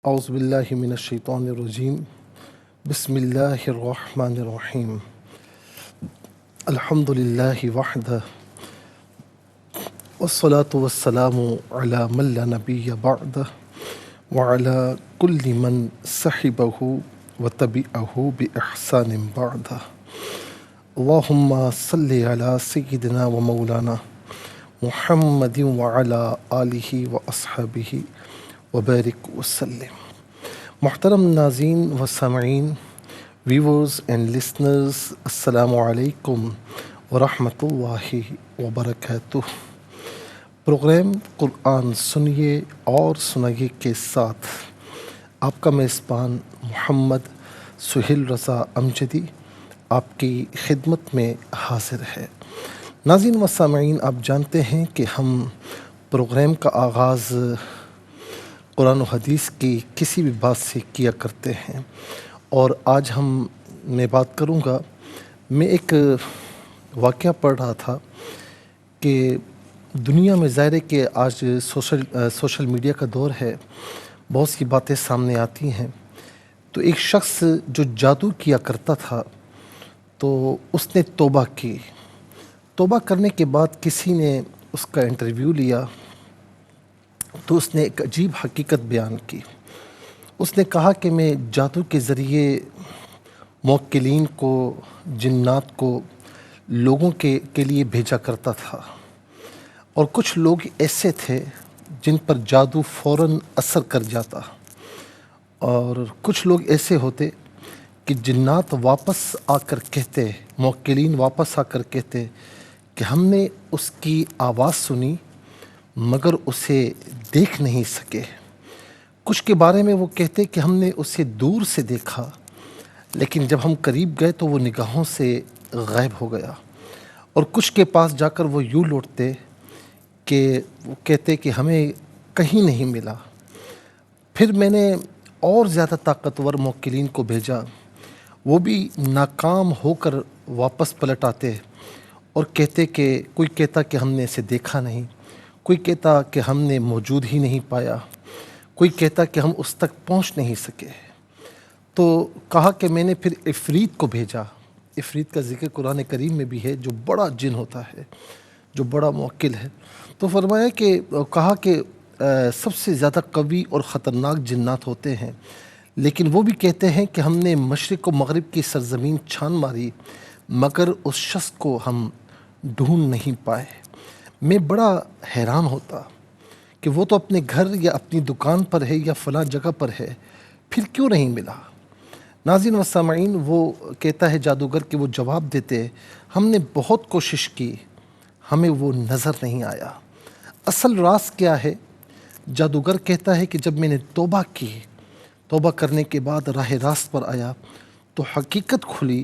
اعوذ باللہ من الشیطان الرجیم بسم اللہ الرحمن الرحیم الحمد للہ وحدہ والصلاة والسلام علی من لا نبی بعدہ وعلی کل من صحبہ وتبعہ بإحسان بعدہ اللہم صلی علی سیدنا و مولانا محمد وعلی آلہ واصحابہ وبارک وسلم۔ محترم ناظرین و سامعین، ویورز اینڈ لسنرز، السلام علیکم ورحمۃ اللہ وبرکاتہ۔ پروگرام قرآن سنیے اور سنائیے کے ساتھ آپ کا میزبان محمد سہیل رضا امجدی آپ کی خدمت میں حاضر ہے۔ ناظرین و سامعین، آپ جانتے ہیں کہ ہم پروگرام کا آغاز قرآن و حدیث کی کسی بھی بات سے کیا کرتے ہیں، اور آج میں بات کروں گا۔ میں ایک واقعہ پڑھ رہا تھا کہ دنیا میں ظاہر ہے کہ آج سوشل میڈیا کا دور ہے، بہت سی باتیں سامنے آتی ہیں۔ تو ایک شخص جو جادو کیا کرتا تھا، تو اس نے توبہ کی۔ توبہ کرنے کے بعد کسی نے اس کا انٹرویو لیا، تو اس نے ایک عجیب حقیقت بیان کی۔ اس نے کہا کہ میں جادو کے ذریعے موکلین کو، جنات کو لوگوں کے لیے بھیجا کرتا تھا، اور کچھ لوگ ایسے تھے جن پر جادو فوراً اثر کر جاتا، اور کچھ لوگ ایسے ہوتے کہ جنات واپس آ کر کہتے، موکلین واپس آ کر کہتے کہ ہم نے اس کی آواز سنی مگر اسے دیکھ نہیں سکے۔ کچھ کے بارے میں وہ کہتے کہ ہم نے اسے دور سے دیکھا، لیکن جب ہم قریب گئے تو وہ نگاہوں سے غائب ہو گیا۔ اور کچھ کے پاس جا کر وہ یوں لوٹتے کہ وہ کہتے کہ ہمیں کہیں نہیں ملا۔ پھر میں نے اور زیادہ طاقتور موکلین کو بھیجا، وہ بھی ناکام ہو کر واپس پلٹ آتے اور کہتے کہ کوئی کہتا کہ ہم نے اسے دیکھا نہیں، کوئی کہتا کہ ہم نے موجود ہی نہیں پایا، کوئی کہتا کہ ہم اس تک پہنچ نہیں سکے۔ تو کہا کہ میں نے پھر عفریت کو بھیجا۔ عفریت کا ذکر قرآن کریم میں بھی ہے، جو بڑا جن ہوتا ہے، جو بڑا موکل ہے۔ تو فرمایا کہ کہا کہ سب سے زیادہ قوی اور خطرناک جنات ہوتے ہیں، لیکن وہ بھی کہتے ہیں کہ ہم نے مشرق و مغرب کی سرزمین چھان ماری مگر اس شخص کو ہم ڈھونڈ نہیں پائے۔ میں بڑا حیران ہوتا کہ وہ تو اپنے گھر یا اپنی دکان پر ہے یا فلاں جگہ پر ہے، پھر کیوں نہیں ملا؟ ناظرین و سامعین، وہ کہتا ہے جادوگر کہ وہ جواب دیتے، ہم نے بہت کوشش کی، ہمیں وہ نظر نہیں آیا۔ اصل راز کیا ہے؟ جادوگر کہتا ہے کہ جب میں نے توبہ کی، توبہ کرنے کے بعد راہ راست پر آیا تو حقیقت کھلی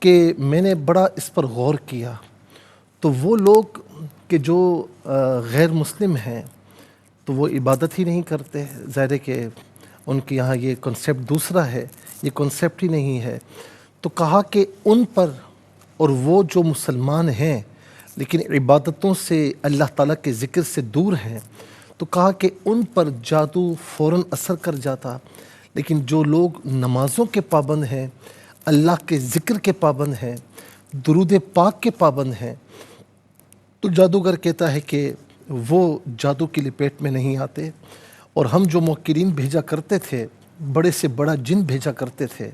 کہ میں نے بڑا اس پر غور کیا۔ تو وہ لوگ کہ جو غیر مسلم ہیں تو وہ عبادت ہی نہیں کرتے، ظاہر ہے کہ ان کے یہاں یہ کنسیپٹ دوسرا ہے، یہ کنسیپٹ ہی نہیں ہے۔ تو کہا کہ ان پر، اور وہ جو مسلمان ہیں لیکن عبادتوں سے، اللہ تعالیٰ کے ذکر سے دور ہیں، تو کہا کہ ان پر جادو فوراً اثر کر جاتا، لیکن جو لوگ نمازوں کے پابند ہیں، اللہ کے ذکر کے پابند ہیں، درود پاک کے پابند ہیں، تو جادوگر کہتا ہے کہ وہ جادو کی لپیٹ میں نہیں آتے۔ اور ہم جو موکلین بھیجا کرتے تھے، بڑے سے بڑا جن بھیجا کرتے تھے،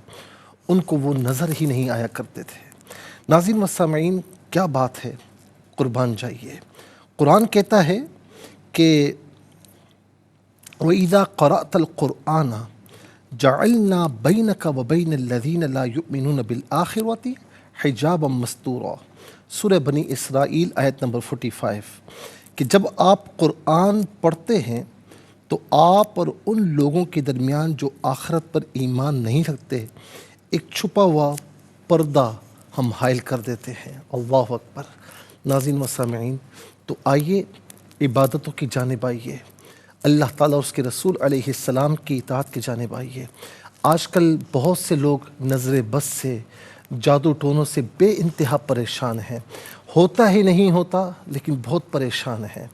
ان کو وہ نظر ہی نہیں آیا کرتے تھے۔ ناظرین و سامعین، کیا بات ہے، قربان جائیے۔ قرآن کہتا ہے کہ وَإِذَا قَرَأْتَ الْقُرْآنَ جَعَلْنَا بَيْنَكَ وَبَيْنَ الَّذِينَ لَا يُؤْمِنُونَ بِالْآخِرَةِ حِجَابًا مَسْتُورًا، سورہ بنی اسرائیل آیت نمبر 45، کہ جب آپ قرآن پڑھتے ہیں تو آپ اور ان لوگوں کے درمیان جو آخرت پر ایمان نہیں رکھتے، ایک چھپا ہوا پردہ ہم حائل کر دیتے ہیں۔ اللہ اکبر۔ ناظرین و سامعین، تو آئیے عبادتوں کی جانب آئیے، اللہ تعالیٰ اور اس کے رسول علیہ السلام کی اطاعت کی جانب آئیے۔ آج کل بہت سے لوگ نظر بس سے، جادو ٹونوں سے بے انتہا پریشان ہیں، ہوتا ہی نہیں ہوتا لیکن بہت پریشان ہیں۔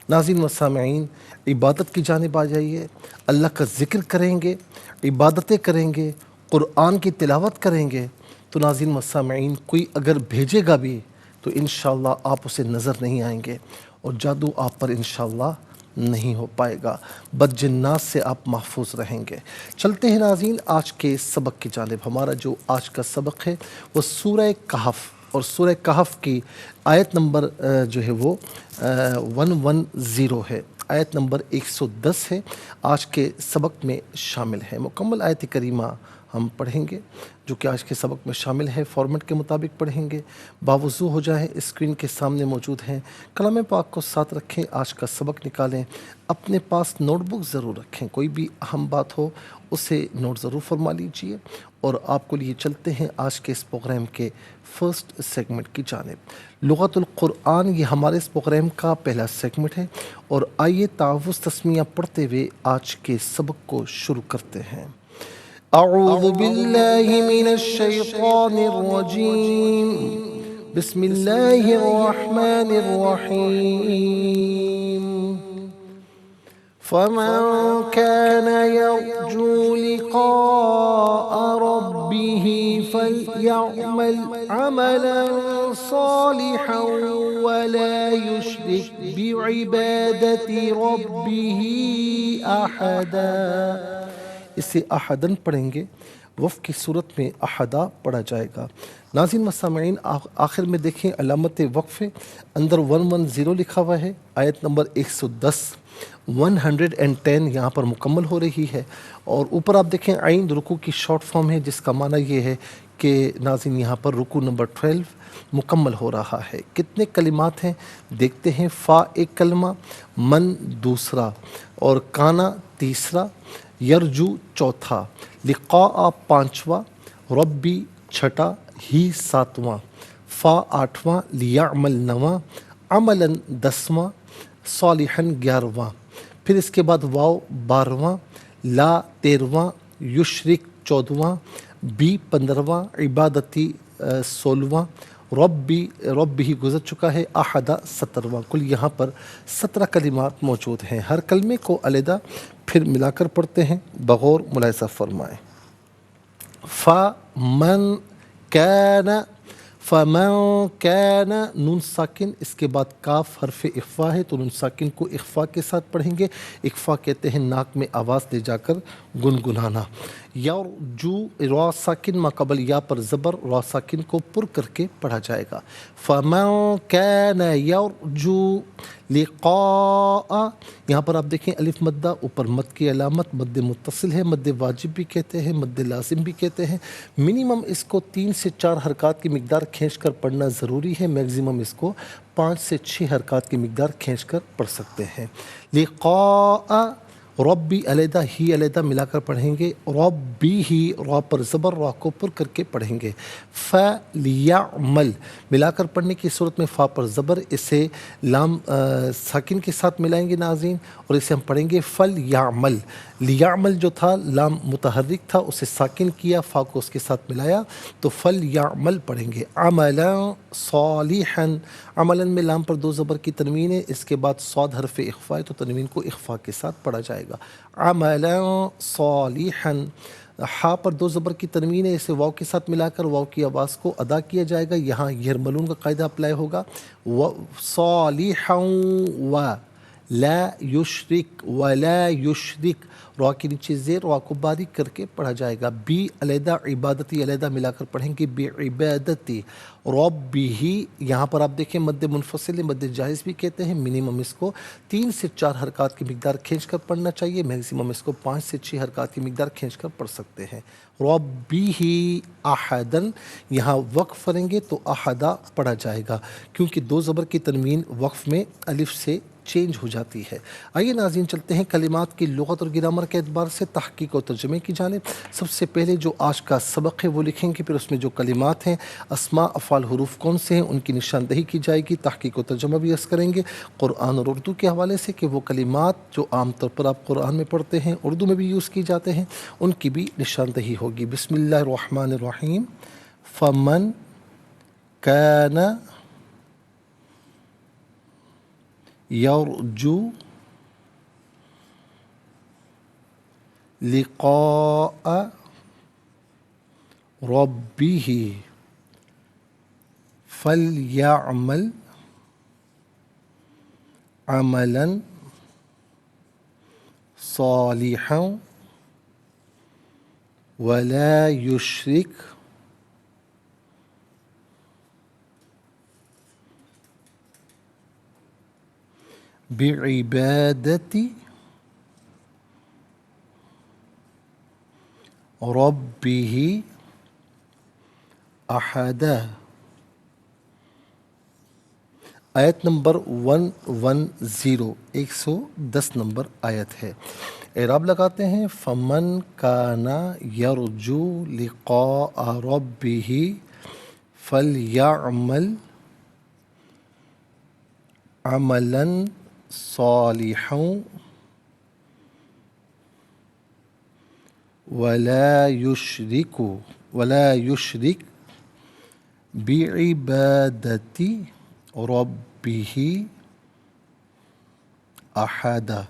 ناظرین و سامعین، عبادت کی جانب آ جائیے، اللہ کا ذکر کریں گے، عبادتیں کریں گے، قرآن کی تلاوت کریں گے تو ناظرین و سامعین کوئی اگر بھیجے گا بھی تو انشاءاللہ آپ اسے نظر نہیں آئیں گے اور جادو آپ پر انشاءاللہ نہیں ہو پائے گا، بد جنات سے آپ محفوظ رہیں گے۔ چلتے ہیں ناظرین آج کے سبق کی جانب۔ ہمارا جو آج کا سبق ہے وہ سورہ کہف، اور سورہ کہف کی آیت نمبر جو ہے وہ 110 ہے، آیت نمبر 110 ہے، آج کے سبق میں شامل ہے۔ مکمل آیت کریمہ ہم پڑھیں گے جو کہ آج کے سبق میں شامل ہے، فارمیٹ کے مطابق پڑھیں گے، باوضو ہو جائیں، اسکرین کے سامنے موجود ہیں، کلام پاک کو ساتھ رکھیں، آج کا سبق نکالیں، اپنے پاس نوٹ بک ضرور رکھیں، کوئی بھی اہم بات ہو اسے نوٹ ضرور فرما لیجئے، اور آپ کو لیے چلتے ہیں آج کے اس پروگرام کے فرسٹ سیگمنٹ کی جانب۔ لغت القرآن یہ ہمارے اس پروگرام کا پہلا سیگمنٹ ہے، اور آئیے تعوذ تسمیہ پڑھتے ہوئے آج کے سبق کو شروع کرتے ہیں۔ اعوذ باللہ من الشیطان الرجیم، بسم اللہ الرحمن الرحیم۔ فمن كان يرجو لقاء ربه فليعمل عملا صالحا ولا يشرك بعبادة ربه أحدا۔ اسے احدن پڑھیں گے، وقف کی صورت میں احدا پڑھا جائے گا۔ ناظرین و سامعین آخر میں دیکھیں علامت وقف اندر 110 لکھا ہوا ہے، آیت نمبر 110 110 یہاں پر مکمل ہو رہی ہے، اور اوپر آپ دیکھیں عین رکوع کی شارٹ فارم ہے، جس کا معنی یہ ہے کہ ناظرین یہاں پر رکوع نمبر 12 مکمل ہو رہا ہے۔ کتنے کلمات ہیں دیکھتے ہیں۔ فا ایک کلمہ، من دوسرا، اور کانا تیسرا، یرجو چوتھا، لقاء پانچواں، ربی چھٹا، ہی ساتواں، فا آٹھواں، لیعمل نواں، عملاً 10واں، صالحاً 11واں، پھر اس کے بعد واو 12واں، لا 13واں، یشرک 14واں، بی 15واں، عبادتی 16واں، ربی ہی گزر چکا ہے، احدہ 17واں۔ کل یہاں پر 17 کلمات موجود ہیں۔ ہر کلمے کو علیحدہ پھر ملا کر پڑھتے ہیں، بغور ملاحظہ فرمائیں۔ فمن کان، فمن کان، نون ساکن، اس کے بعد کاف حرف اخفا ہے تو نون ساکن کو اخفا کے ساتھ پڑھیں گے۔ اخفا کہتے ہیں ناک میں آواز لے جا کر گنگنانا۔ یرجو، را ساکن ما قبل یا پر زبر، را ساکن کو پر کر کے پڑھا جائے گا۔ فمن کان یرجو لقاء، یہاں پر آپ دیکھیں الف مدہ، اوپر مد کی علامت، مد متصل ہے، مد واجب بھی کہتے ہیں، مد لازم بھی کہتے ہیں۔ منیمم اس کو 3 سے 4 حرکات کی مقدار کھینچ کر پڑھنا ضروری ہے، میگزیمم اس کو 5 سے 6 حرکات کی مقدار کھینچ کر پڑھ سکتے ہیں۔ لقاء، ربی علیحدہ، ہی علیحدہ ملا کر پڑھیں گے، ربی ہی، را پر زبر، را کو پر کر کے پڑھیں گے۔ فلیعمل، ملا کر پڑھنے کی صورت میں فا پر زبر، اسے لام ساکن کے ساتھ ملائیں گے ناظرین، اور اسے ہم پڑھیں گے فلیعمل۔ لیعمل جو تھا لام متحرک تھا، اسے ساکن کیا، فا کو اس کے ساتھ ملایا تو فلیعمل پڑھیں گے۔ عملا صالحا، عملاً میں لام پر 2 زبر کی تنوین ہے، اس کے بعد صاد حرف اخفا ہے تو تنوین کو اخفا کے ساتھ پڑھا جائے گا۔ عملا صالحا، ہا پر 2 زبر کی تنوین ہے، اسے واو کے ساتھ ملا کر واو کی آواز کو ادا کیا جائے گا، یہاں یرملون کا قاعدہ اپلائی ہوگا۔ صالحا و لا یشرک، ولا یشرک، را کے نیچے زیر، را کو باریک کر کے پڑھا جائے گا۔ بی علیحدہ، عبادتی علیحدہ ملا کر پڑھیں گے، بی عبادتی، ربی ہی، یہاں پر آپ دیکھیں مد منفصل، مد جائز بھی کہتے ہیں، منیمم اس کو 3 سے 4 حرکات کی مقدار کھینچ کر پڑھنا چاہیے، میکسیمم اس کو 5 سے 6 حرکات کی مقدار کھینچ کر پڑھ سکتے ہیں۔ ربی ہی احدن، یہاں وقف کریں گے تو احدہ پڑھا جائے گا، کیونکہ 2 زبر کی تنوین وقف میں الف سے چینج ہو جاتی ہے۔ آئیے ناظرین چلتے ہیں کلمات کی لغت اور گرامر کے اعتبار سے تحقیق و ترجمے کی جانب۔ سب سے پہلے جو آج کا سبق ہے وہ لکھیں گے، پھر اس میں جو کلمات ہیں، اسماء، افعال، حروف کون سے ہیں، ان کی نشاندہی کی جائے گی، تحقیق و ترجمہ بھی عرض کریں گے قرآن اور اردو کے حوالے سے کہ وہ کلمات جو عام طور پر آپ قرآن میں پڑھتے ہیں، اردو میں بھی یوز کی جاتے ہیں، ان کی بھی نشاندہی ہوگی۔ بسم اللہ الرحمن الرحیم۔ فمن کان یرجو لقاء ربه فلیعمل عملا صالحا ولا یشرک بعبادت ربه احدا۔ آیت نمبر 110، 110 نمبر آیت ہے۔ اعراب لگاتے ہیں فمن کان یرجو لقاء ربہ فلیعمل عملا صالحا ولا یشرک بعبادت ربہ احدا۔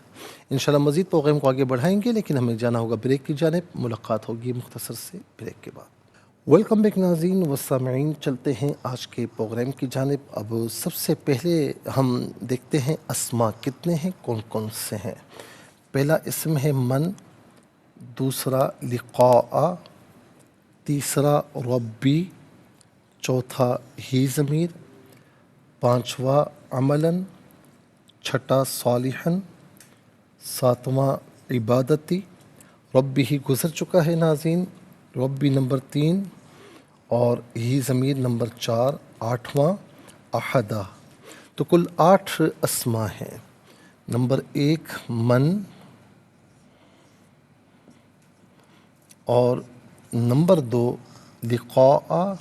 انشاءاللہ مزید پروگرام کو آگے بڑھائیں گے، لیکن ہمیں جانا ہوگا بریک کی جانب۔ ملاقات ہوگی مختصر سے بریک کے بعد۔ ویلکم بیک ناظرین و سامعین، چلتے ہیں آج کے پروگرام کی جانب۔ اب سب سے پہلے ہم دیکھتے ہیں اسما کتنے ہیں، کون کون سے ہیں۔ پہلا اسم ہے من، دوسرا لقاء، تیسرا ربی، چوتھا ہی ضمیر، پانچواں عملاً، چھٹا صالحاً، ساتواں عبادتی۔ ربی ہی گزر چکا ہے ناظرین، ربی نمبر 3 اور ہی ضمیر نمبر 4، آٹھواں احدا۔ تو کل 8 اسما ہیں۔ نمبر 1 من، اور نمبر 2 لقاء،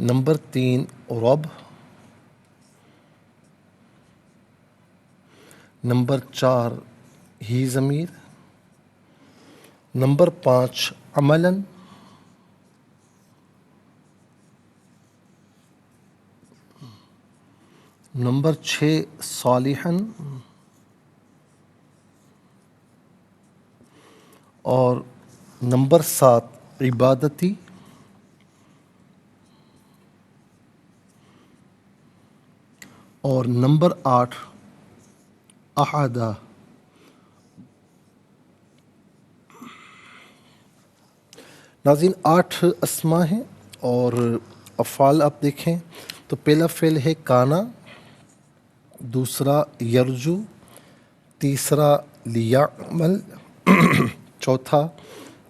نمبر 3 رب، نمبر 4 ہی ضمیر، نمبر 5 عملاً، نمبر 6 صالحاً، اور نمبر 7 عبادتی، اور نمبر 8 احدا۔ ناظرین 8 اسما ہیں، اور افعال آپ دیکھیں تو پہلا فعل ہے کانا، دوسرا یرجو، تیسرا لیعمل، چوتھا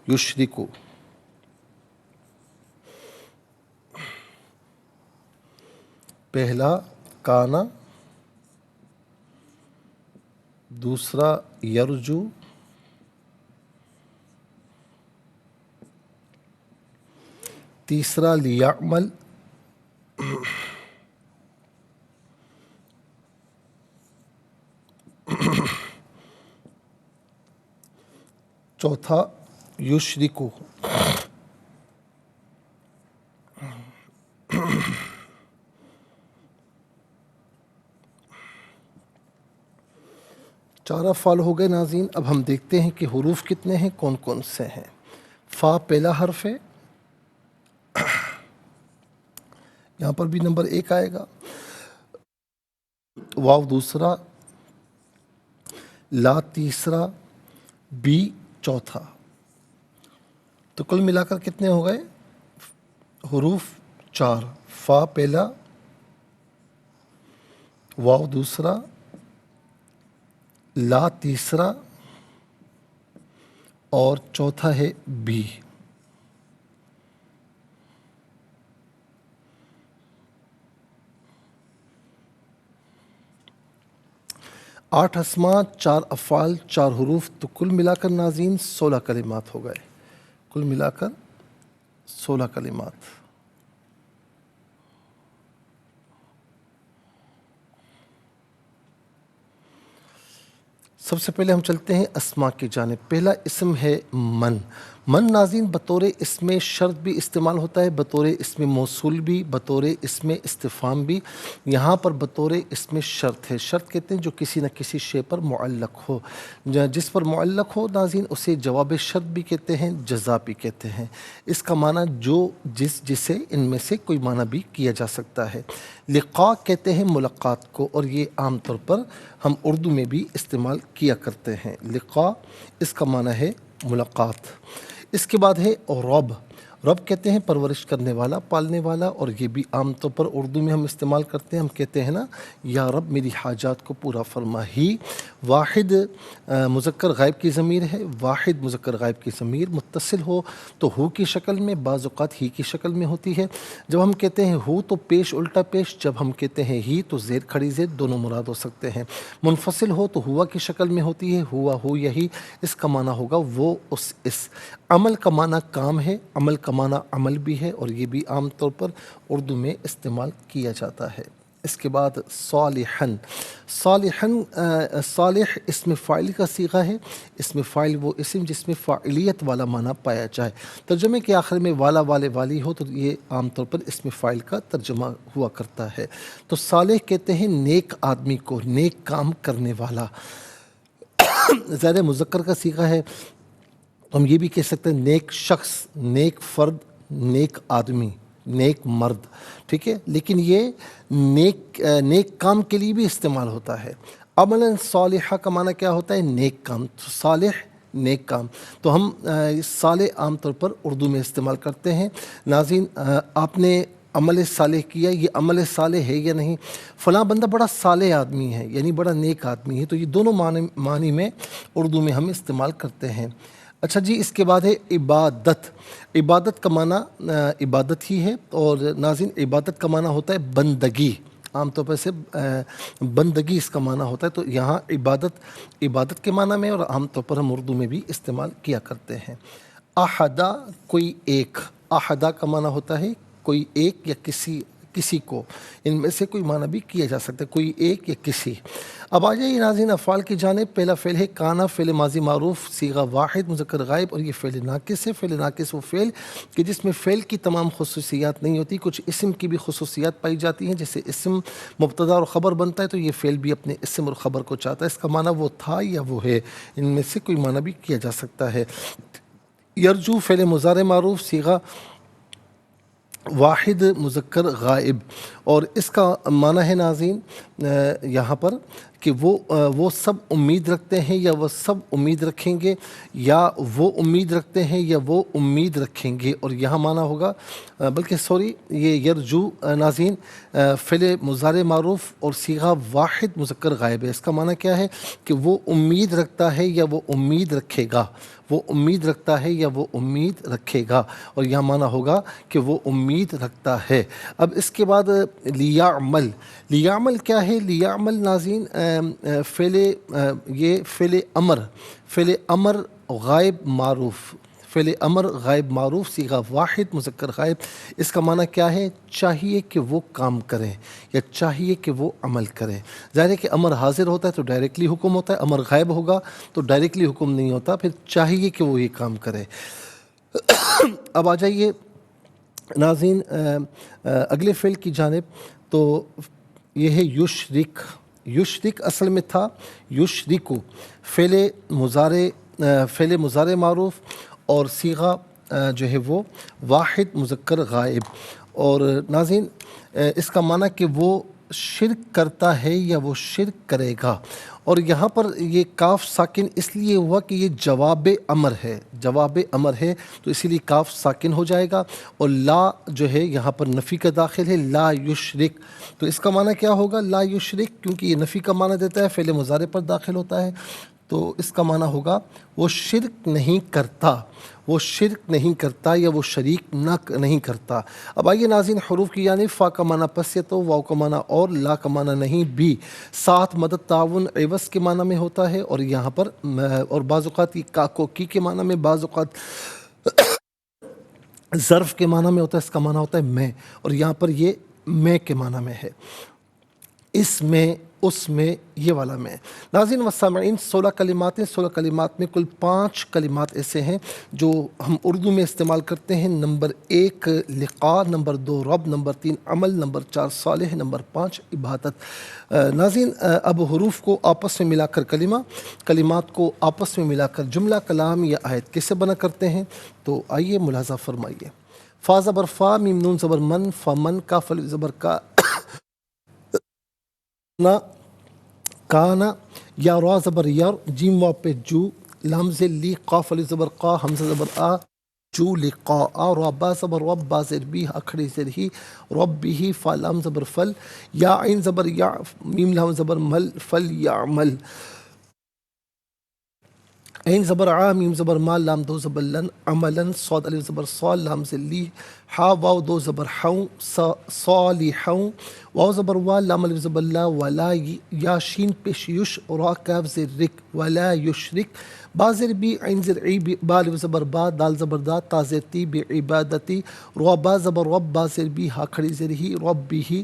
یشرکو۔ پہلا کانا، دوسرا یرجو، تیسرا لیعمل، چوتھا یشرکو۔ چار افعال ہو گئے ناظرین۔ اب ہم دیکھتے ہیں کہ حروف کتنے ہیں، کون کون سے ہیں۔ فا پہلا حرف ہے، یہاں پر بھی نمبر 1 آئے گا۔ واو دوسرا، لا تیسرا، بی چوتھا۔ تو کل ملا کر کتنے ہو گئے حروف؟ 4۔ فا پہلا، واو دوسرا، لا تیسرا، اور چوتھا ہے بی۔ آٹھ اسما، 4 افعال، 4 حروف، تو کل ملا کر ناظرین 16 کلمات ہو گئے۔ کل ملا کر 16 کلمات۔ سب سے پہلے ہم چلتے ہیں اسماء کی جانب۔ پہلا اسم ہے من۔ من ناظرین بطور اسم شرط بھی استعمال ہوتا ہے، بطور اسم موصول بھی، بطور اسم استفہام بھی، یہاں پر بطور اسم شرط ہے۔ شرط کہتے ہیں جو کسی نہ کسی شے پر معلق ہو، جس پر معلق ہو ناظرین اسے جواب شرط بھی کہتے ہیں، جزا بھی کہتے ہیں۔ اس کا معنی جسے ان میں سے کوئی معنی بھی کیا جا سکتا ہے۔ لقاء کہتے ہیں ملاقات کو، اور یہ عام طور پر ہم اردو میں بھی استعمال کیا کرتے ہیں۔ لقاء اس کا معنی ہے ملاقات۔ اس کے بعد ہے رب۔ رب کہتے ہیں پرورش کرنے والا، پالنے والا، اور یہ بھی عام طور پر اردو میں ہم استعمال کرتے ہیں۔ ہم کہتے ہیں نا یا رب میری حاجات کو پورا فرما۔ ہی واحد مذکر غائب کی ضمیر ہے۔ واحد مذکر غائب کی ضمیر متصل ہو تو ہو کی شکل میں، بعض اوقات ہی کی شکل میں ہوتی ہے۔ جب ہم کہتے ہیں ہو تو پیش الٹا پیش، جب ہم کہتے ہیں ہی تو زیر کھڑی زیر، دونوں مراد ہو سکتے ہیں۔ منفصل ہو تو ہوا کی شکل میں ہوتی ہے، ہوا ہو یہی، اس کا معنی ہوگا وہ اس۔ عمل کا معنی کام ہے، عمل کا معنی عمل بھی ہے، اور یہ بھی عام طور پر اردو میں استعمال کیا جاتا ہے۔ اس کے بعد صالحاً۔ صالحاً صالح اسم فاعل کا صیغہ ہے۔ اسم فاعل وہ اسم جس میں فاعلیت والا معنی پایا جائے۔ ترجمے کے آخر میں والا والے والی ہو تو یہ عام طور پر اسم فاعل کا ترجمہ ہوا کرتا ہے۔ تو صالح کہتے ہیں نیک آدمی کو، نیک کام کرنے والا۔ ظاہر مذکر کا صیغہ ہے، ہم یہ بھی کہہ سکتے ہیں نیک شخص، نیک فرد، نیک آدمی، نیک مرد، ٹھیک ہے، لیکن یہ نیک کام کے لیے بھی استعمال ہوتا ہے۔ عملاً صالحہ کا معنی کیا ہوتا ہے؟ نیک کام۔ صالح نیک کام، تو ہم صالح عام طور پر اردو میں استعمال کرتے ہیں۔ ناظرین آپ نے عمل صالح کیا، یہ عمل صالح ہے یا نہیں؟ فلاں بندہ بڑا صالح آدمی ہے، یعنی بڑا نیک آدمی ہے، تو یہ دونوں معنی میں اردو میں ہم استعمال کرتے ہیں۔ اچھا جی، اس کے بعد ہے عبادت۔ عبادت کا معنی عبادت ہی ہے، اور ناظرین عبادت کا معنی ہوتا ہے بندگی، عام طور پر سے بندگی اس کا معنی ہوتا ہے۔ تو یہاں عبادت کے معنی میں، اور عام طور پر ہم اردو میں بھی استعمال کیا کرتے ہیں۔ احدہ کوئی ایک، احدہ کا معنی ہوتا ہے کوئی ایک یا کسی کو، ان میں سے کوئی معنی بھی کیا جا سکتا ہے، کوئی ایک یا کسی۔ اب آ جائیے ناظرین افعال کی جانب۔ پہلا فعل ہے کانا، فعل ماضی معروف، صیغہ واحد مذکر غائب، اور یہ فعل ناقص ہے۔ فعل ناقص وہ فعل کہ جس میں فعل کی تمام خصوصیات نہیں ہوتی، کچھ اسم کی بھی خصوصیات پائی جاتی ہیں۔ جیسے اسم مبتدا اور خبر بنتا ہے تو یہ فعل بھی اپنے اسم اور خبر کو چاہتا ہے، اس کا معنی وہ تھا یا وہ ہے، ان میں سے کوئی معنی بھی کیا جا سکتا ہے۔ یرجو فعل مضارع معروف، صیغہ واحد مذکر غائب، اور اس کا معنی ہے ناظرین یہاں پر کہ وہ سب امید رکھتے ہیں یا وہ سب امید رکھیں گے، یا وہ امید رکھتے ہیں یا وہ امید رکھیں گے، اور یہاں معنی ہوگا یہ یرجو ناظرین فعل مضارع معروف اور صیغہ واحد مذکر غائب ہے۔ اس کا معنی کیا ہے کہ وہ امید رکھتا ہے یا وہ امید رکھے گا، وہ امید رکھتا ہے یا وہ امید رکھے گا، اور یہاں معنی ہوگا کہ وہ امید رکھتا ہے۔ اب اس کے بعد لیعمل۔ لیعمل کیا ہے؟ لیعمل ناظرین یہ فعل امر غائب معروف، فعل امر غائب معروف، صیغہ واحد مذکر غائب۔ اس کا معنی کیا ہے؟ چاہیے کہ وہ کام کریں یا چاہیے کہ وہ عمل کریں۔ ظاہر ہے کہ امر حاضر ہوتا ہے تو ڈائریکٹلی حکم ہوتا ہے، امر غائب ہوگا تو ڈائریکٹلی حکم نہیں ہوتا، پھر چاہیے کہ وہ یہ کام کرے۔ اب آ جائیے ناظرین اگلے فعل کی جانب، تو یہ ہے یشرک۔ یشرک اصل میں تھا یشرکو، فعل مضارع معروف اور صیغہ جو ہے وہ واحد مذکر غائب، اور ناظرین اس کا معنی کہ وہ شرک کرتا ہے یا وہ شرک کرے گا، اور یہاں پر یہ کاف ساکن اس لیے ہوا کہ یہ جواب امر ہے، تو اسی لیے کاف ساکن ہو جائے گا، اور لا جو ہے یہاں پر نفی کا داخل ہے، لا یشرک، تو اس کا معنی کیا ہوگا؟ لا یشرک، کیونکہ یہ نفی کا معنی دیتا ہے، فعل مضارع پر داخل ہوتا ہے، تو اس کا معنی ہوگا وہ شرک نہیں کرتا، وہ شرک نہیں کرتا یا وہ شریک نہیں کرتا۔ اب آئیے ناظرین حروف کی یعنی فا کا معنی پس یا تو، واو کا معنی اور، لا کا معنی نہیں بھی، ساتھ مدد تعاون عوض کے معنی میں ہوتا ہے، اور یہاں پر اور بعض اوقات یہ کا کو کی کے معنی میں، بعض اوقات ظرف کے معنی میں ہوتا ہے، اس کا معنی ہوتا ہے میں، اور یہاں پر یہ میں کے معنی میں ہے۔ اس میں اس میں یہ والا میں. ناظرین و سامعین 16 کلمات ہیں. 16 کلمات میں کل 5 کلمات ایسے ہیں جو ہم اردو میں استعمال کرتے ہیں. نمبر 1 لقاء، نمبر 2 رب، نمبر 3 عمل، نمبر 4 صالح، نمبر 5 عبادت. ناظرین اب حروف کو آپس میں ملا کر کلمات کو آپس میں ملا کر جملہ، کلام یا آیت کیسے بنا کرتے ہیں، تو آئیے ملاحظہ فرمائیے. فا زبر فا، میم نون زبر من، فمن، کاف الف زبر کا، نا کانا، یا را زبر یار، جیم وا پہ جو، لام زل لی، قاف الف زبر قا، حمزہ زبر آ، جو لقاء، را با زبر رب، با زر بی، اکھڑی زر ہی، رب بھی، فا لام زبر فل، یا عین زبر یا، میم لام زبر مل، فل یعمل. عین زبر عا، میم زبر ما، لام 2 زبر لن، عملاً، صاد الف زبر صال، لام ذلی، حا واو 2 زبر حوں، صالحوں، واو زبر وا، لام الف زبر لا، ولا، یا شین پیش یش، را کاف زر رک، ولا یشرک، با زر بی، عین زر عی، با الف زبر با، دال زبر دا، تا زر تی، بعبادتی، را با زبر رب، با زر بی، ہا کھڑی زر ہی، رب بھی،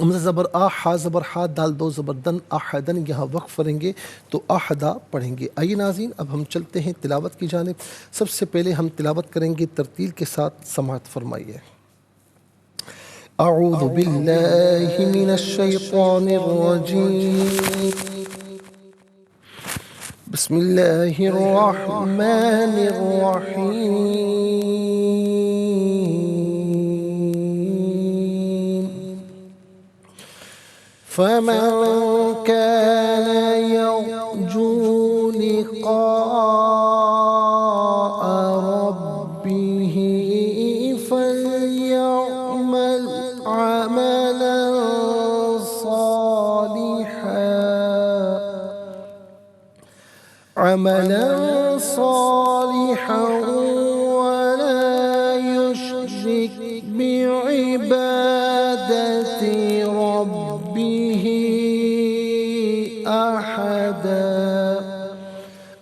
حمزہ زبر آ، ہا زبر ہا، دال 2 زبر دن، احدن. یہاں وقف کریں گے تو احدا پڑھیں گے. آئیے ناظرین اب ہم چلتے ہیں تلاوت کی جانب. سب سے پہلے ہم تلاوت کریں گے ترتیل کے ساتھ، سماعت فرمائیے. اعوذ باللہ من الشیطان الرجیم، بسم اللہ الرحمن الرحیم. فمن كان يرجو لقاء ربه فليعمل عملا صالحا ولا يشرك بعبادة ربه أحدا.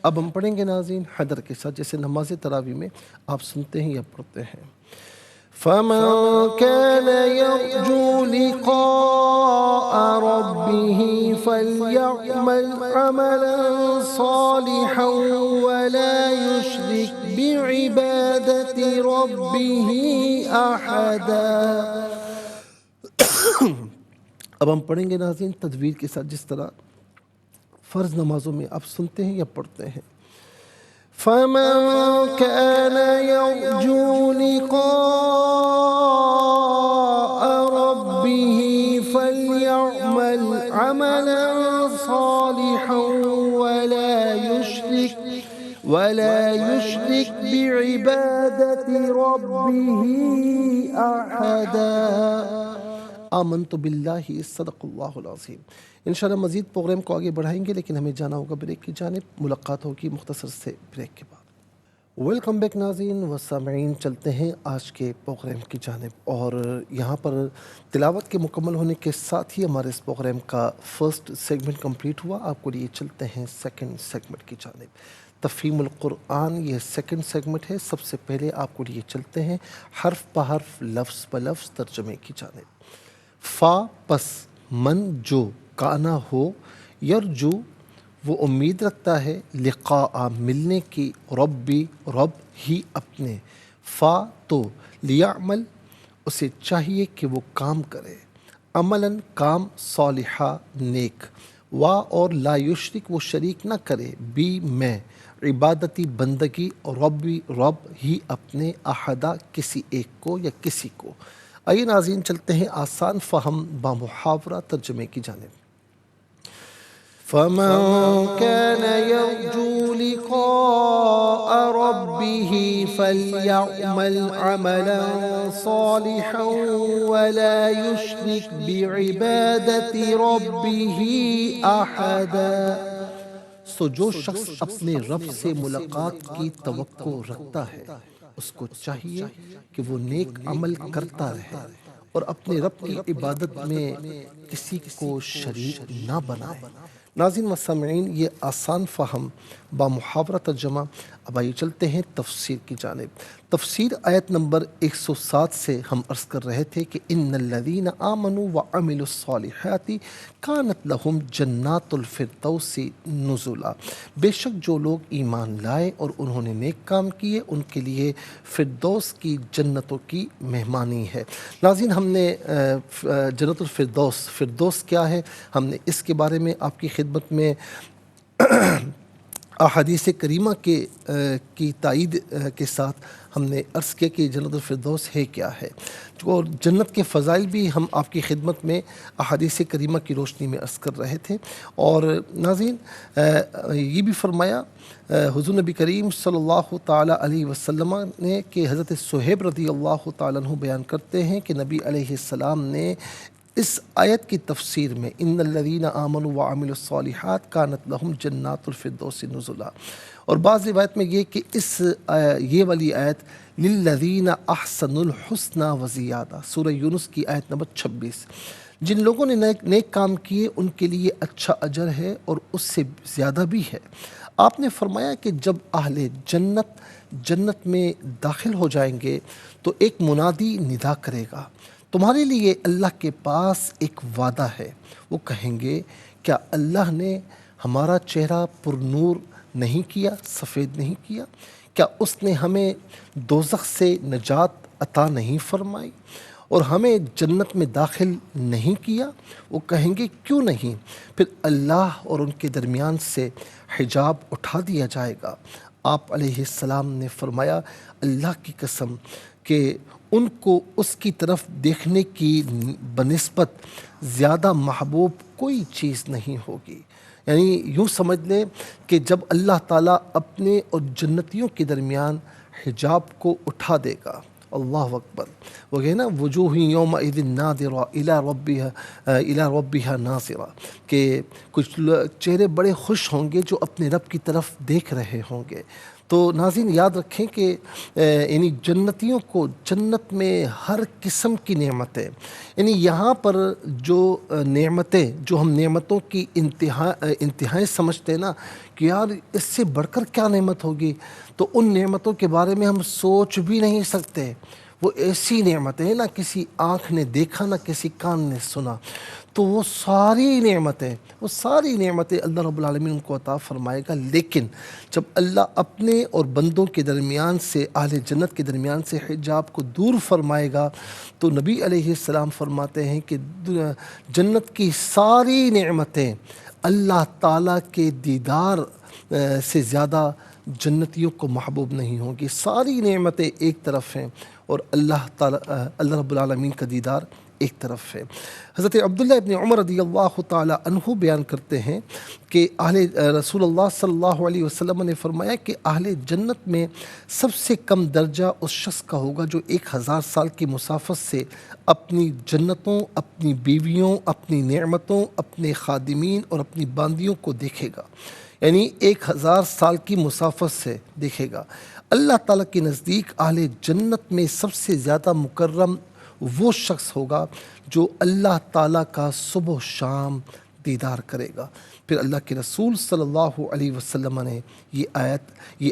اب ہم پڑھیں گے ناظرین حدر کے ساتھ، جیسے نماز تراویح میں آپ سنتے ہیں یا پڑھتے ہیں. فمن كان يرجو لقاء ربه فليعمل عملا صالحا ولا يشرك بعبادة ربه أحدا. اب ہم پڑھیں گے ناظرین تدویر کے ساتھ، جس طرح فرض نمازوں میں آپ سنتے ہیں یا پڑھتے ہیں. فمن كان يرجو لقاء ربه فليعمل عملا صالحا ولا يشرك بعبادة ربه أحدا. آمنت باللہ، صدق اللہ العظیم. انشاءاللہ مزید پروگرام کو آگے بڑھائیں گے، لیکن ہمیں جانا ہوگا بریک کی جانب. ملاقات ہوگی مختصر سے بریک کے بعد. ویلکم بیک ناظرین و سامعین، چلتے ہیں آج کے پروگرام کی جانب. اور یہاں پر تلاوت کے مکمل ہونے کے ساتھ ہی ہمارے اس پروگرام کا فرسٹ سیگمنٹ کمپلیٹ ہوا. آپ کو لیے چلتے ہیں سیکنڈ سیگمنٹ کی جانب. تفہیم القرآن یہ سیکنڈ سیگمنٹ ہے. سب سے پہلے آپ کو لیے چلتے ہیں حرف بحرف، لفظ بلفظ ترجمے کی جانب. فا پس، من جو، کانا ہو، یرجو وہ امید رکھتا ہے، لقاء ملنے کی، ربی رب ہی اپنے، فا تو، لیعمل اسے چاہیے کہ وہ کام کرے، عملاً کام، صالحہ نیک، وا اور لا یشرک وہ شریک نہ کرے، بی میں، عبادتی بندگی، ربی رب ہی اپنے، احدا کسی ایک کو یا کسی کو. آئیے ناظرین چلتے ہیں آسان فہم بامحاورہ ترجمے کی جانب. فمن كان يرجو لقاء ربه فليعمل عملا صالحا ولا يشرك بعبادة ربه أحدا. سو جو شخص اپنے رب سے ملاقات کی توقع رکھتا ہے، اس کو چاہیے کہ وہ نیک عمل کرتا رہے اور اپنے رب کی عبادت میں کسی کو شریک نہ بنائے، ناظرین و سامعین، یہ آسان فہم با محاورہ ترجمہ. اب آئیے چلتے ہیں تفسیر کی جانب. تفسیر آیت نمبر 107 سے ہم عرض کر رہے تھے کہ ان الذین آمنوا وعملوا الصالحات کانت لہم جنات الفردوس نزلا. بے شک جو لوگ ایمان لائے اور انہوں نے نیک کام کیے ان کے لیے فردوس کی جنتوں کی مہمانی ہے. ناظرین، ہم نے جنت فردوس کیا ہے، ہم نے اس کے بارے میں آپ کی خدمت میں احادیث کریمہ کی تائید کے ساتھ ہم نے عرض کیا کہ جنت الفردوس ہے کیا ہے، اور جنت کے فضائل بھی ہم آپ کی خدمت میں احادیث کریمہ کی روشنی میں عرض کر رہے تھے. اور ناظرین، یہ بھی فرمایا حضور نبی کریم صلی اللہ تعالیٰ علیہ وسلم نے کہ حضرت صہیب رضی اللہ تعالیٰ عنہ بیان کرتے ہیں کہ نبی علیہ السلام نے اس آیت کی تفسیر میں ان الذین آمنوا وعملوا الصالحات کانت لہم جنات الفردوس نزلا، اور بعض روایت میں یہ کہ یہ والی آیت للذین احسنوا الحسنى وزیادہ، سورہ یونس کی آیت نمبر 26، جن لوگوں نے نیک کام کیے ان کے لیے اچھا اجر ہے اور اس سے زیادہ بھی ہے. آپ نے فرمایا کہ جب اہل جنت میں داخل ہو جائیں گے تو ایک منادی ندا کرے گا، تمہارے لیے اللہ کے پاس ایک وعدہ ہے. وہ کہیں گے کیا اللہ نے ہمارا چہرہ پر نور نہیں کیا، سفید نہیں کیا؟ کیا اس نے ہمیں دوزخ سے نجات عطا نہیں فرمائی اور ہمیں جنت میں داخل نہیں کیا؟ وہ کہیں گے کیوں نہیں؟ پھر اللہ اور ان کے درمیان سے حجاب اٹھا دیا جائے گا. آپ علیہ السلام نے فرمایا اللہ کی قسم کہ ان کو اس کی طرف دیکھنے کی بنسبت زیادہ محبوب کوئی چیز نہیں ہوگی. یعنی یوں سمجھ لیں کہ جب اللہ تعالیٰ اپنے اور جنتیوں کے درمیان حجاب کو اٹھا دے گا، اللہ اکبر، وہ کہے نا وجوہ یومئذ ناظرہ الی ربہا ناظرہ، کہ کچھ چہرے بڑے خوش ہوں گے جو اپنے رب کی طرف دیکھ رہے ہوں گے. تو ناظرین یاد رکھیں کہ یعنی جنتیوں کو جنت میں ہر قسم کی نعمتیں، یعنی یہاں پر جو نعمتیں، جو ہم نعمتوں کی انتہائیں سمجھتے ہیں نا کہ یار اس سے بڑھ کر کیا نعمت ہوگی، تو ان نعمتوں کے بارے میں ہم سوچ بھی نہیں سکتے. وہ ایسی نعمتیں نہ کسی آنکھ نے دیکھا نہ کسی کان نے سنا. تو وہ ساری نعمتیں اللہ رب العالمین ان کو عطا فرمائے گا. لیکن جب اللہ اپنے اور بندوں کے درمیان سے، اہل جنت کے درمیان سے حجاب کو دور فرمائے گا تو نبی علیہ السلام فرماتے ہیں کہ جنت کی ساری نعمتیں اللہ تعالیٰ کے دیدار سے زیادہ جنتیوں کو محبوب نہیں ہوں گی. ساری نعمتیں ایک طرف ہیں اور اللہ رب العالمین کا دیدار ایک طرف ہے. حضرت عبداللہ ابن عمر رضی اللہ تعالی عنہ بیان کرتے ہیں کہ رسول اللہ صلی اللہ علیہ وسلم نے فرمایا کہ اہل جنت میں سب سے کم درجہ اس شخص کا ہوگا جو 1000 سال کی مسافت سے اپنی جنتوں، اپنی بیویوں، اپنی نعمتوں، اپنے خادمین اور اپنی باندیوں کو دیکھے گا. یعنی 1000 سال کی مسافت سے دیکھے گا. اللہ تعالیٰ کے نزدیک اہل جنت میں سب سے زیادہ مکرم وہ شخص ہوگا جو اللہ تعالیٰ کا صبح و شام دیدار کرے گا. پھر اللہ کے رسول صلی اللہ علیہ وسلم نے یہ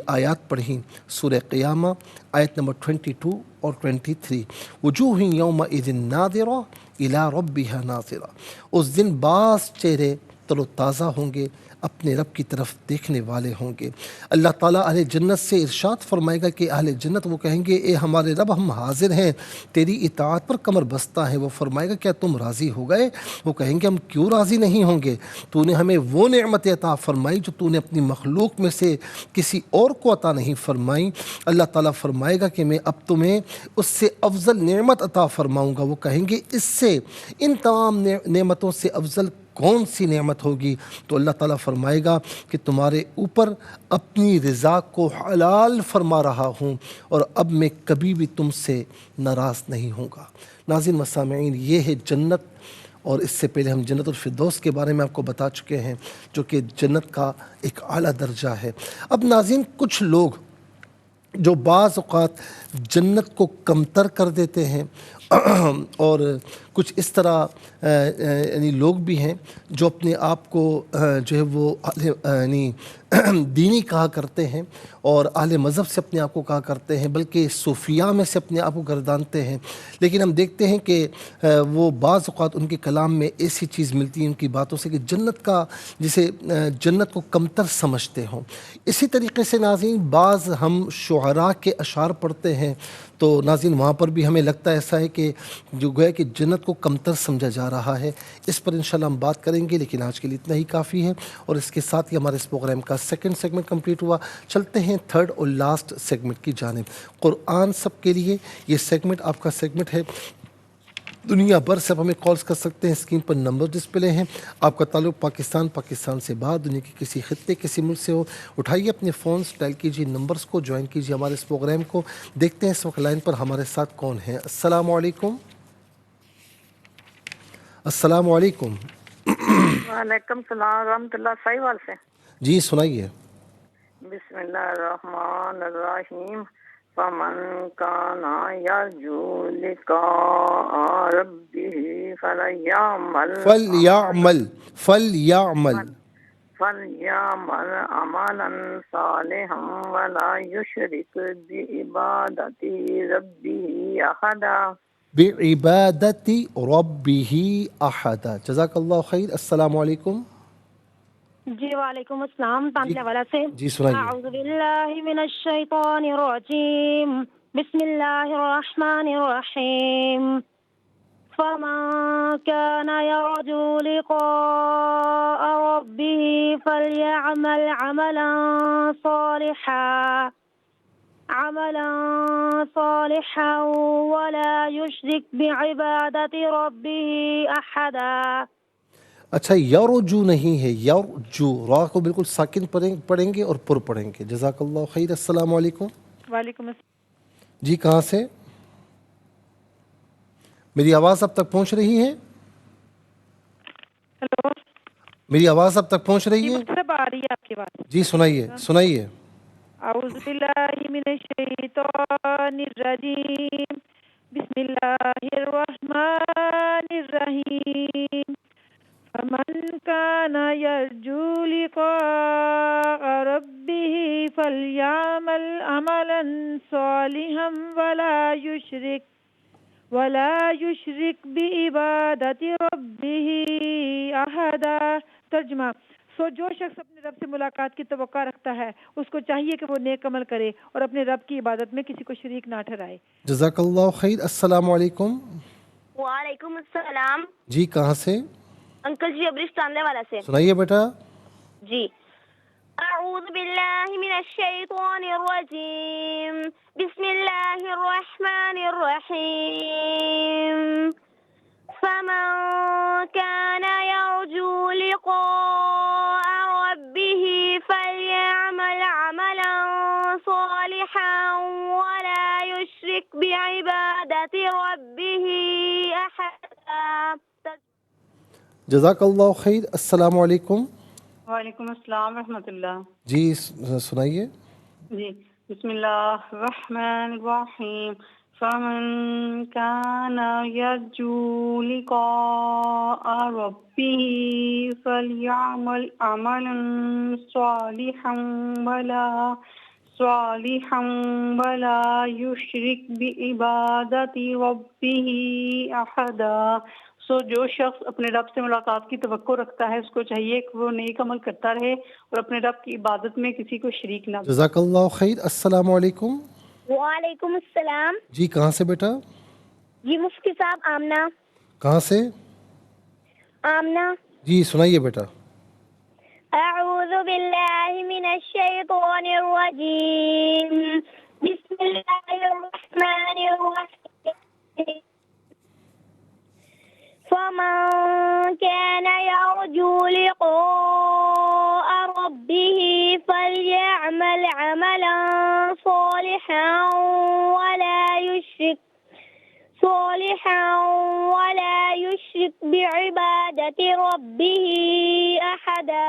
آیات پڑھی، سورہ قیامہ آیت نمبر 22 اور 23، وجوہ یومئذ ناظرہ الی ربہا ناظرہ. اس دن بعض چہرے تر و تازہ ہوں گے، اپنے رب کی طرف دیکھنے والے ہوں گے. اللہ تعالیٰ اہل جنت سے ارشاد فرمائے گا کہ اہل جنت وہ کہیں گے اے ہمارے رب ہم حاضر ہیں، تیری اطاعت پر کمر بستہ ہیں. وہ فرمائے گا کیا تم راضی ہو گئے؟ وہ کہیں گے ہم کیوں راضی نہیں ہوں گے، تو نے ہمیں وہ نعمت عطا فرمائی جو تو نے اپنی مخلوق میں سے کسی اور کو عطا نہیں فرمائی. اللہ تعالیٰ فرمائے گا کہ میں اب تمہیں اس سے افضل نعمت عطا فرماؤں گا. وہ کہیں گے اس سے، ان تمام نعمتوں سے افضل کون سی نعمت ہوگی؟ تو اللہ تعالیٰ فرمائے گا کہ تمہارے اوپر اپنی رضا کو حلال فرما رہا ہوں اور اب میں کبھی بھی تم سے ناراض نہیں ہوں گا. ناظرین و سامعین، یہ ہے جنت، اور اس سے پہلے ہم جنت الفردوس کے بارے میں آپ کو بتا چکے ہیں جو کہ جنت کا ایک اعلیٰ درجہ ہے. اب ناظرین، کچھ لوگ جو بعض اوقات جنت کو کمتر کر دیتے ہیں اور کچھ اس طرح یعنی لوگ بھی ہیں جو اپنے آپ کو جو ہے وہ یعنی دینی کہا کرتے ہیں اور اہل مذہب سے اپنے آپ کو کہا کرتے ہیں، بلکہ صوفیاء میں سے اپنے آپ کو گردانتے ہیں، لیکن ہم دیکھتے ہیں کہ وہ بعض اوقات ان کے کلام میں ایسی چیز ملتی ہے ان کی باتوں سے کہ جنت کا جسے جنت کو کمتر سمجھتے ہوں۔ اسی طریقے سے ناظرین بعض ہم شعراء کے اشعار پڑھتے ہیں تو ناظرین وہاں پر بھی ہمیں لگتا ہے ایسا ہے کہ جو گویا کہ جنت کو کمتر سمجھا جا رہا ہے۔ اس پر انشاءاللہ ہم بات کریں گے، لیکن آج کے لیے اتنا ہی کافی ہے، اور اس کے ساتھ ہی ہمارے اس پروگرام کا سیکنڈ سیگمنٹ کمپلیٹ ہوا۔ چلتے ہیں تھرڈ اور لاسٹ سیگمنٹ کی جانب، قرآن سب کے لیے۔ یہ سیگمنٹ آپ کا سیگمنٹ ہے، دنیا بھر سے آپ ہمیں کالز کر سکتے ہیں، اسکرین پر نمبر ڈسپلے ہیں۔ آپ کا تعلق پاکستان سے باہر دنیا کے کسی خطے کسی ملک سے ہو، اٹھائیے اپنے فونز، ڈائل کیجیے نمبرز کو، جوائن کیجیے ہمارے اس پروگرام کو۔ دیکھتے ہیں اس وقت لائن پر ہمارے ساتھ کون ہیں۔ السلام علیکم۔ السلام علیکم۔ وعلیکم السلام ورحمۃ اللہ، ساحل سے۔ جی سنائیے۔ بسم اللہ الرحمن الرحیم۔ فمن کان یرجو لقاء ربہ فلیعمل عملا صالحا ولا یشرک بعبادۃ ربہ احدا۔ بعبادت ربہ احدا۔ جزاک اللہ خیر۔ السلام علیکم۔ جی وعلیکم السلام، تانتلے والا سے۔ جی سنائیے۔ اعوذ باللہ من الشیطان الرجیم، بسم اللہ الرحمن الرحیم۔ فمن كان يرجو لقاء ربه فليعمل عملا صالحا ولا يشرك بعبادة ربه أحدا۔ اچھا یرجو نہیں ہے، یرجو، را کو بالکل ساکن پڑھیں گے اور پر پڑھیں گے۔ جزاک اللہ خیر۔ السلام علیکم۔ وعلیکم السلام۔ جی کہاں سے؟ میری آواز اب تک پہنچ رہی ہے؟ ہیلو، میری آواز اب تک پہنچ رہی ہے؟ سب آ رہی ہے آپ کی بات؟ جی سنائیے۔ اعوذ باللہ من الشیطان الرجیم، بسم اللہ الرحمن الرحیم۔ فمن كان يرجو لقاء ربه فليعمل عملا صالحا ولا يشرك بعبادة ربه أحدا۔ ترجمہ: سو جو شخص اپنے رب سے ملاقات کی توقع رکھتا ہے اس کو چاہیے کہ وہ نیک عمل کرے اور اپنے رب کی عبادت میں کسی کو شریک نہ ٹھہرائے۔ جزاک اللہ خیر۔ السلام علیکم۔ وعلیکم السلام۔ جی کہاں سے؟ انکل جی ابریش تاندے والا سے۔ سنائیے بیٹا۔ جی اعوذ باللہ من الشیطان الرجیم، بسم اللہ الرحمن الرحیم۔ فمن كان يرجو لقاء ربه فليعمل عملا صالحا ولا يشرك بعبادة ربه أحدا۔ جزاک اللہ خیر۔ السلام علیکم۔ وعلیکم السلام ورحمۃ اللہ۔ جی سنائیے۔ جی بسم اللہ الرحمن الرحیم۔ فمن كان يرجو لقاء ربه فليعمل عملا صالحا ولا يشرك بعبادة ربه أحدا۔ سو جو شخص اپنے رب سے ملاقات کی توقع رکھتا ہے اس کو چاہیے کہ وہ نیک عمل کرتا رہے اور اپنے رب کی عبادت میں کسی کو شریک نہ۔ جزاک اللہ خیر۔ السلام علیکم۔ وعلیکم السلام۔ جی کہاں سے بیٹا؟ جی مفتی صاحب آمنہ۔ کہاں سے؟ آمنہ۔ جی سنائیے بیٹا۔ اعوذ باللہ من الشیطان الرجیم، بسم اللہ الرحمن الرحیم۔ فمن كان يرجو لقاء ربه فليعمل عملا صالحا ولا يشرك بعبادة ربه أحدا۔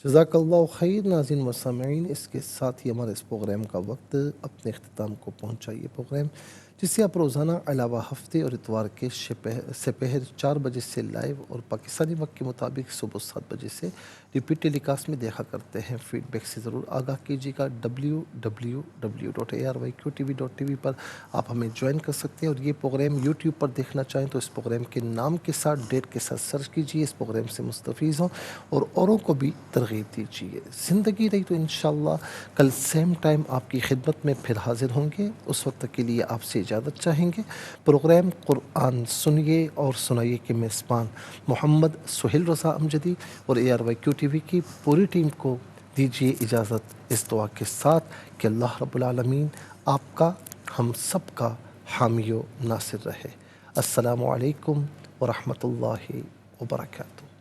جزاک اللہ خیر۔ ناظرین و سامعین، اس کے ساتھ ہی ہمارے اس پروگرام کا وقت اپنے اختتام کو پہنچائیے۔ پروگرام جسے آپ روزانہ علاوہ ہفتے اور اتوار کے سپہر 4 بجے سے لائیو اور پاکستانی وقت کے مطابق صبح 7 بجے سے ریپیٹ ٹیلی کاسٹ میں دیکھا کرتے ہیں۔ فیڈ بیک سے ضرور آگاہ کیجیے گا۔ www.aryqtv.tv پر آپ ہمیں جوائن کر سکتے ہیں، اور یہ پروگرام یوٹیوب پر دیکھنا چاہیں تو اس پروگرام کے نام کے ساتھ ڈیٹ کے ساتھ سرچ کیجیے، اس پروگرام سے مستفیض ہوں اور اوروں کو بھی ترغیب دیجیے۔ زندگی رہی تو انشاءاللہ کل سیم ٹائم آپ کی خدمت میں پھر حاضر ہوں گے۔ اس وقت تک کے لیے آپ سے اجازت چاہیں گے۔ پروگرام قرآن سنیے اور سنائیے کے میزبان محمد سہیل رضا امجدی اور ARYQTV کی پوری ٹیم کو دیجیے اجازت اس دعا کے ساتھ کہ اللہ رب العالمین آپ کا ہم سب کا حامی و ناصر رہے۔ السلام علیکم ورحمۃ اللہ وبرکاتہ۔